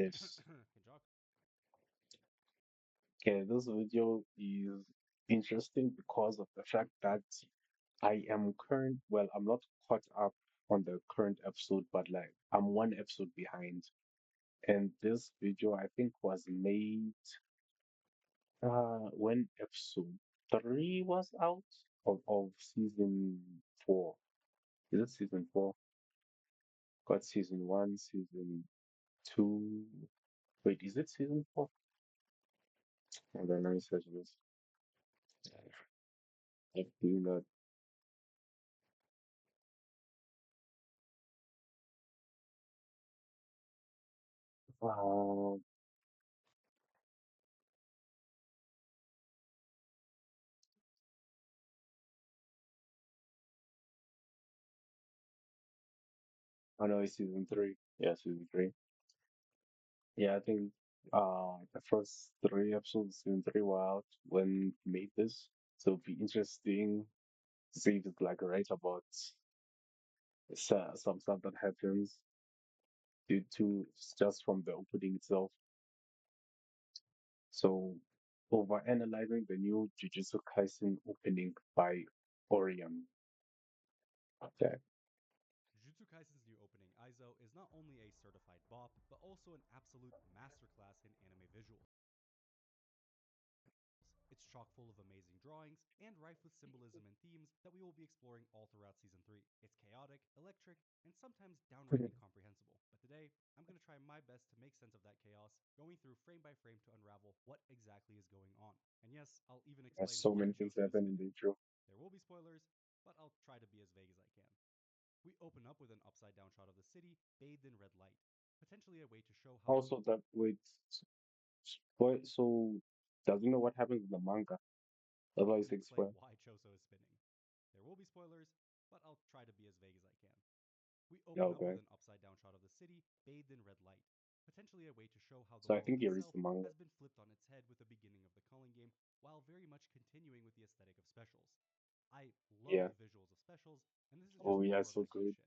This Kenjaku. okay, this video is interesting because of the fact that I'm not caught up on the current episode, but like I'm one episode behind. And this video I think was made when episode three was out of season four. Is it season four? Got season one, season two. Wait, is it season four? Hold on, let me search this. I feel that. Uh, I know it's season three. Yeah, season three. Yeah, I think the first three episodes of season three were out when we made this. So it'd be interesting to see if it's like right about some stuff that happens due to just from the opening itself. So over analyzing the new Jujutsu Kaisen opening by Orion. Okay. Jujutsu Kaisen's new opening, Aizo, is not only a certified bop, but also an absolute masterclass in anime visuals. It's chock full of amazing drawings and rife with symbolism and themes that we will be exploring all throughout Season 3. It's chaotic, electric, and sometimes downright incomprehensible. But today, I'm going to try my best to make sense of that chaos, going through frame by frame to unravel what exactly is going on. And yes, I'll even There's explain so why many things Joso is happen in spinning. the intro. There will be spoilers, but I'll try to be as vague as I can. We open up with an upside down shot of the city, bathed in red light, potentially a way to show how Also, that wait, so does he know what happens in the manga? I'll Otherwise, even explain explain. why Choso is spinning. There will be spoilers, but I'll try to be as vague as I can. We open up with Okay. an upside down shot of the city, bathed in red light, potentially a way to show how the So I world think he reads itself the manga. has been flipped on its head with the beginning of the culling game, while very much continuing with the aesthetic of specials. I love Yeah. the visuals of specials, and this is just Oh yeah, more of so the good good. shit.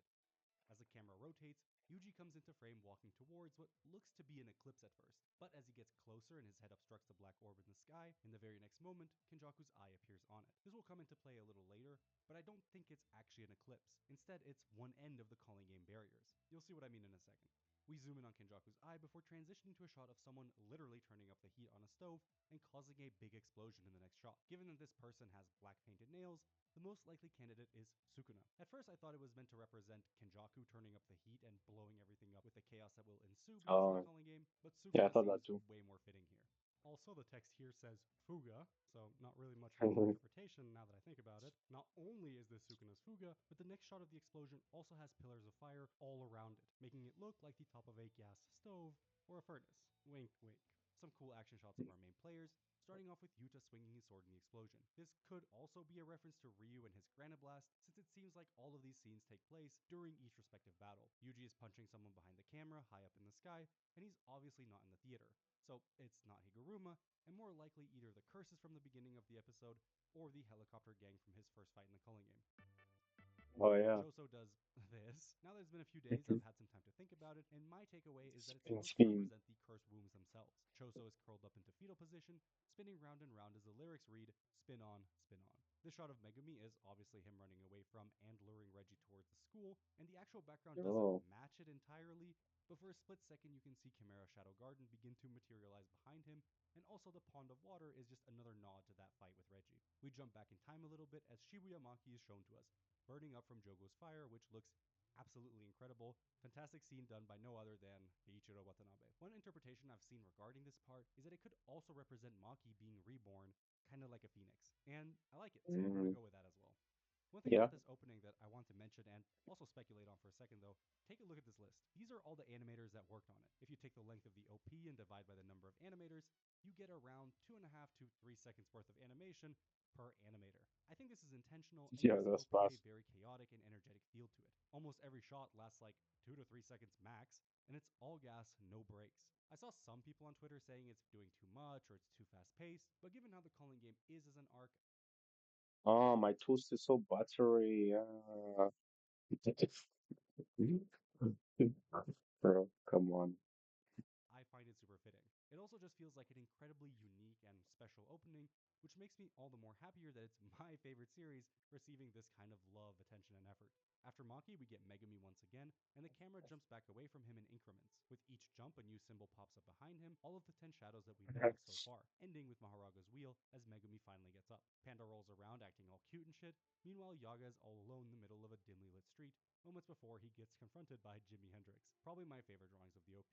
As the camera rotates, Yuji comes into frame walking towards what looks to be an eclipse at first, but as he gets closer and his head obstructs the black orb in the sky, in the very next moment, Kenjaku's eye appears on it. This will come into play a little later, but I don't think it's actually an eclipse. Instead, it's one end of the calling game barriers. You'll see what I mean in a second. We zoom in on Kenjaku's eye before transitioning to a shot of someone literally turning up the heat on a stove and causing a big explosion in the next shot. Given that this person has black painted nails, the most likely candidate is Sukuna. At first, I thought it was meant to represent Kenjaku turning up the heat and blowing everything up with the chaos that will ensue because of the Oh calling game, but yeah, I Sukuna thought that seems too. way more fitting here. Also, the text here says Fuga, so not really much room for interpretation now that I think about it. Not only is this Sukuna's Fuga, but the next shot of the explosion also has pillars of fire all around it, making it look like the top of a gas stove or a furnace. Wink, wink. Some cool action shots of our main players, starting off with Yuta swinging his sword in the explosion. This could also be a reference to Ryu and his Granablast, since it seems like all of these scenes take place during each respective battle. Yuji is punching someone behind the camera, high up in the sky, and he's obviously not in the theater. So it's not Higuruma, and more likely either the curses from the beginning of the episode or the helicopter gang from his first fight in the Culling game. Oh yeah. Choso does this. Now that it's been a few days, I've had some time to think about it, and my takeaway is that it's Spin supposed to spin. represent the cursed wombs themselves. Choso is curled up into fetal position, spinning round and round as the lyrics read, spin on, spin on. This shot of Megumi is obviously him running away from and luring Reggie towards the school, and the actual background doesn't Oh. match it entirely, but for a split second you can see Chimera Shadow Garden begin to materialize behind him, and also the pond of water is just another nod to that fight with Reggie. We jump back in time a little bit as Shibuya Maki is shown to us, burning up from Jogo's fire, which looks absolutely incredible. Fantastic scene done by no other than Eiichiro Watanabe. One interpretation I've seen regarding this part is that it could also represent Maki being reborn, kind of like a phoenix. And I like it, so I'm going to Mm, go with that as well. One thing yeah. about this opening that I want to mention and also speculate on for a second though, take a look at this list. These are all the animators that worked on it. If you take the length of the OP and divide by the number of animators, you get around 2.5 to 3 seconds worth of animation per animator. I think this is intentional and Yeah, gives the that's opening a fast. very chaotic and energetic feel to it. Almost every shot lasts like 2 to 3 seconds max, and it's all gas, no breaks. I saw some people on Twitter saying it's doing too much or it's too fast paced, but given how the calling game is as an arc, Oh, my toast is so buttery. Bro, come on. I it's super fitting. It also just feels like an incredibly unique and special opening, which makes me all the more happier that it's my favorite series receiving this kind of love, attention, and effort. After Maki, we get Megumi once again, and the camera jumps back away from him in increments. With each jump, a new symbol pops up behind him, all of the 10 shadows that we know of so far, ending with Maharaga's wheel as Megumi finally gets up. Panda rolls around acting all cute and shit. Meanwhile, Yaga is all alone in the middle of a dimly lit street, moments before he gets confronted by Jimi Hendrix. Probably my favorite drawings of the OP,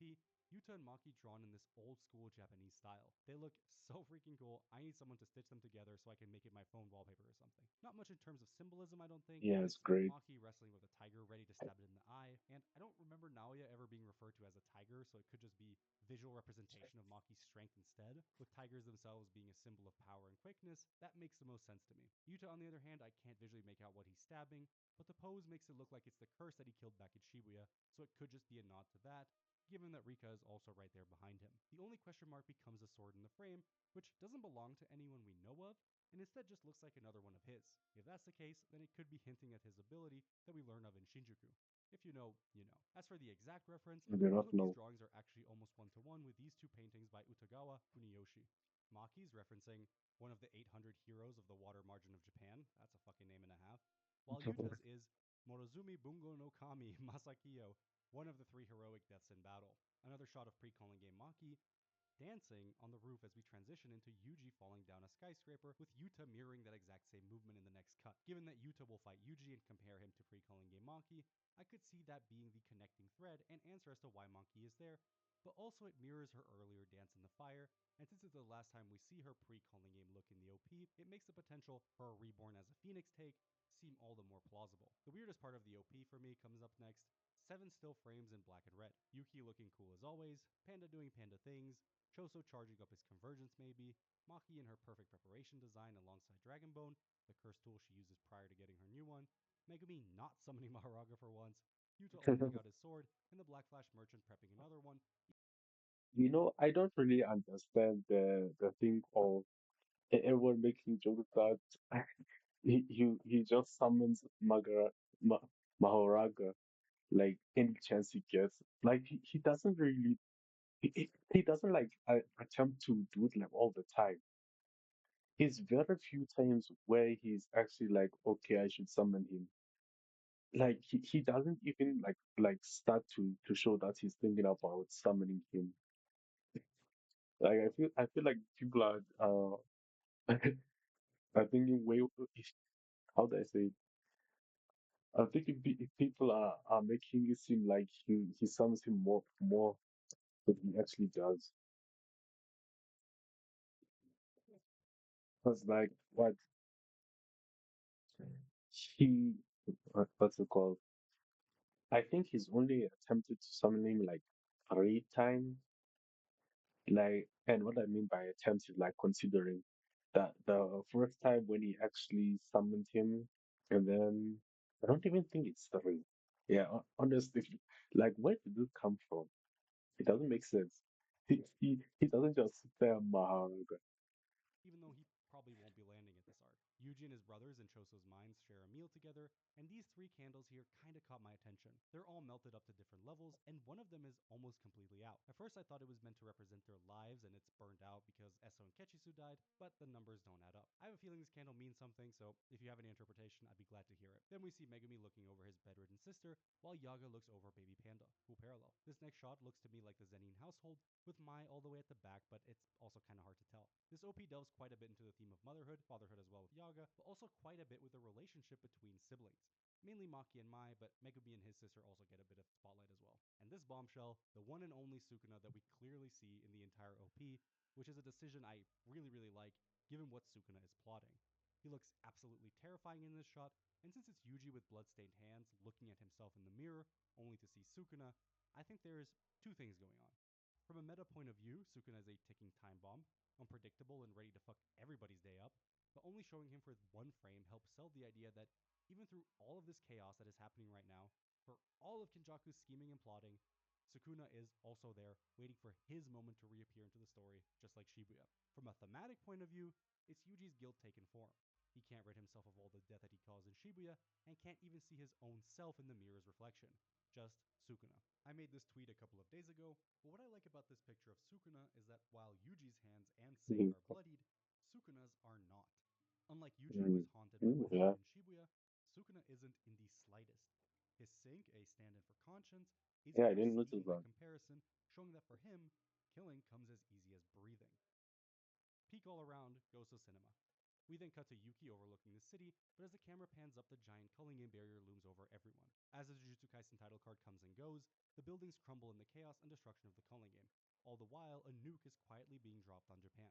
Yuta and Maki drawn in this old school Japanese style. They look so freaking cool. I need someone to stitch them together so I can make it my phone wallpaper or something. Not much in terms of symbolism, I don't think. Yeah, it's It's great. Maki wrestling with a tiger ready to stab it in the eye, and I don't remember Naoya ever being referred to as a tiger, so it could just be visual representation of Maki's strength instead. With tigers themselves being a symbol of power and quickness, that makes the most sense to me. Yuta, on the other hand, I can't visually make out what he's stabbing, but the pose makes it look like it's the curse that he killed back in Shibuya, so it could just be a nod to that, given that Rika is also right there behind him. The only question mark becomes the sword in the frame, which doesn't belong to anyone we know of, and instead just looks like another one of his. If that's the case, then it could be hinting at his ability that we learn of in Shinjuku. If you know, you know. As for the exact reference, I do both not of these know. drawings are actually almost one to one with these two paintings by Utagawa Kuniyoshi. Maki's referencing one of the 800 heroes of the water margin of Japan. That's a fucking name and a half. While Yuta's is Morozumi Bungo no Kami Masakiyo, one of the three heroic deaths in battle. Another shot of pre-calling game Maki dancing on the roof as we transition into Yuji falling down a skyscraper, with Yuta mirroring that exact same movement in the next cut. Given that Yuta will fight Yuji and compare him to pre-calling game Maki, I could see that being the connecting thread and answer as to why Maki is there, but also it mirrors her earlier dance in the fire, and since it's the last time we see her pre-calling game look in the OP, it makes the potential for a reborn as a Phoenix take seem all the more plausible. The weirdest part of the OP for me comes up next. 7 still frames in black and red. Yuki looking cool as always, Panda doing panda things, Choso charging up his convergence maybe, Maki in her perfect preparation design alongside Dragonbone, the curse tool she uses prior to getting her new one, Megumi not summoning Maharaga for once, Yuta opening out his sword, and the Black Flash merchant prepping another one. I don't really understand the thing of everyone making jokes that he just summons Mahoraga like any chance he gets. Like he doesn't really he doesn't like attempt to do it like all the time. It's very few times where he's actually like, okay, I should summon him. Like he doesn't even like start to show that he's thinking about summoning him. Like I feel like people are are thinking way, how do I say it? I think if people are making it seem like he summons him more than he actually does. Because like what he what's it called? I think he's only attempted to summon him like 3 times. Like, and what I mean by attempt is like considering that the first time when he actually summoned him, and then I don't even think it's three. Yeah, honestly, like where did this come from? It doesn't make sense. He doesn't just sit there Maharaga. Even though he probably won't be landing at this arc. Yuji and his brothers in Choso's mines share a meal together, and these 3 candles here kinda caught my attention. They're all melted up to different levels, and one of them is almost completely out. At first I thought it was meant to represent their lives and it's burned out because Eso and Kechisu died, but the numbers don't add up. I have a feeling this candle means something, so if you have any interpretation, I'd be glad to hear it. Then we see Megumi looking over his bedridden sister, while Yaga looks over baby Panda. Cool parallel. This next shot looks to me like the Zenin household, with Mai all the way at the back, but it's also kind of hard to tell. This OP delves quite a bit into the theme of motherhood, fatherhood as well with Yaga, but also quite a bit with the relationship between siblings. Mainly Maki and Mai, but Megumi and his sister also get a bit of spotlight as well. And this bombshell, the one and only Sukuna that we clearly see in the entire OP, which is a decision I really like, given what Sukuna is plotting. He looks absolutely terrifying in this shot, and since it's Yuji with bloodstained hands looking at himself in the mirror, only to see Sukuna, I think there's 2 things going on. From a meta point of view, Sukuna is a ticking time bomb, unpredictable and ready to fuck everybody's day up, but only showing him for one frame helps sell the idea that even through all of this chaos that is happening right now, for all of Kinjaku's scheming and plotting, Sukuna is also there, waiting for his moment to reappear into the story, just like Shibuya. From a thematic point of view, it's Yuji's guilt taken form. He can't rid himself of all the death that he caused in Shibuya, and can't even see his own self in the mirror's reflection. Just Sukuna. I made this tweet a couple of days ago, but what I like about this picture of Sukuna is that while Yuji's hands and sink Mm, are bloodied, Sukuna's are not. Unlike Yuji, who mm, is haunted by what yeah. happened in Shibuya, Sukuna isn't in the slightest. His sink, a stand in for conscience, is Yeah, I didn't notice pristine by that. comparison, showing that for him, killing comes as easy as breathing. Peak all around, Goso Cinema. We then cut to Yuki overlooking the city, but as the camera pans up, the giant culling game barrier looms over everyone. As the Jujutsu Kaisen title card comes and goes, the buildings crumble in the chaos and destruction of the culling game. All the while, a nuke is quietly being dropped on Japan.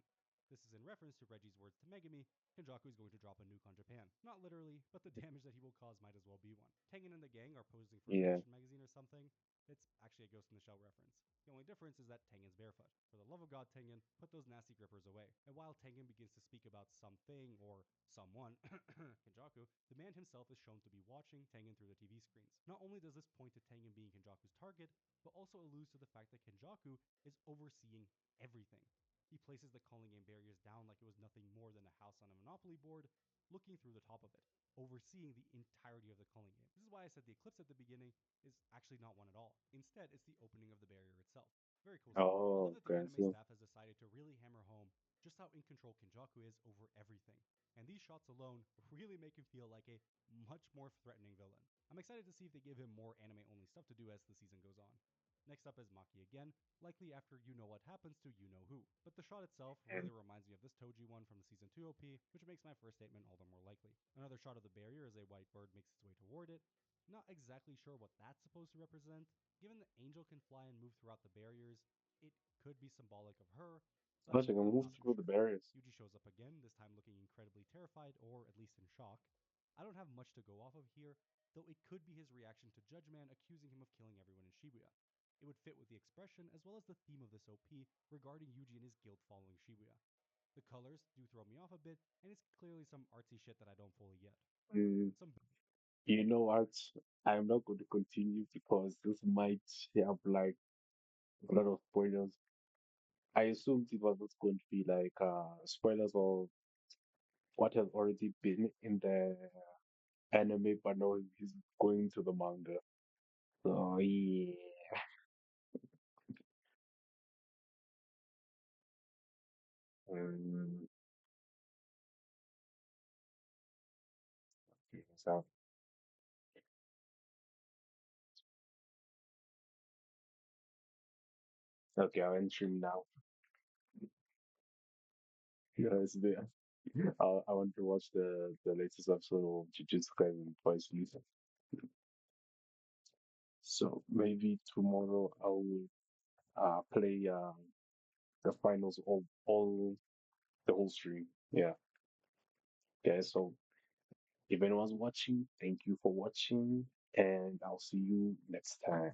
This is in reference to Reggie's words to Megami: Kenjaku is going to drop a nuke on Japan. Not literally, but the damage that he will cause might as well be one. Tengen and the gang are posing for a Yeah. fashion magazine or something. It's actually a Ghost in the Shell reference. The only difference is that Tengen's barefoot. For the love of God, Tengen, put those nasty grippers away. And while Tengen begins to speak about something or someone, Kenjaku, the man himself is shown to be watching Tengen through the TV screens. Not only does this point to Tengen being Kenjaku's target, but also alludes to the fact that Kenjaku is overseeing everything. He places the calling game barriers down like it was nothing more than a house on a Monopoly board, looking through the top of it, overseeing the entirety of the calling game. This is why I said the eclipse at the beginning is actually not one at all. Instead, it's the opening of the barrier itself. Very cool scene. I love Oh, that the okay. anime So, staff has decided to really hammer home just how in control Kenjaku is over everything. And these shots alone really make him feel like a much more threatening villain. I'm excited to see if they give him more anime only stuff to do as the season goes on. Next up is Maki again, likely after you know what happens to you know who. But the shot itself really mm, reminds me of this Toji one from the season 2 OP, which makes my first statement all the more likely. Another shot of the barrier as a white bird makes its way toward it. Not exactly sure what that's supposed to represent. Given that Angel can fly and move throughout the barriers, it could be symbolic of her, but suppose you can I'm move not too through the sure. barriers. Yuji shows up again, this time looking incredibly terrified, or at least in shock. I don't have much to go off of here, though it could be his reaction to Judgeman accusing him of killing everyone in Shibuya. It would fit with the expression as well as the theme of this OP regarding Yuji and his guilt following Shibuya. The colors do throw me off a bit, and it's clearly some artsy shit that I don't fully get. Mm, Some you know what? I'm not going to continue because this might have like a lot of spoilers. I assumed it was not going to be like spoilers of what has already been in the anime, but now he's going to the manga. So yeah. Um, okay, so okay, I'll enter now. Yeah, it's there. I want to watch the latest episode of Jujutsu Kaisen twice. So maybe tomorrow I will play the finals of all the whole stream. Yeah. Okay, so if anyone's watching, thank you for watching, and I'll see you next time.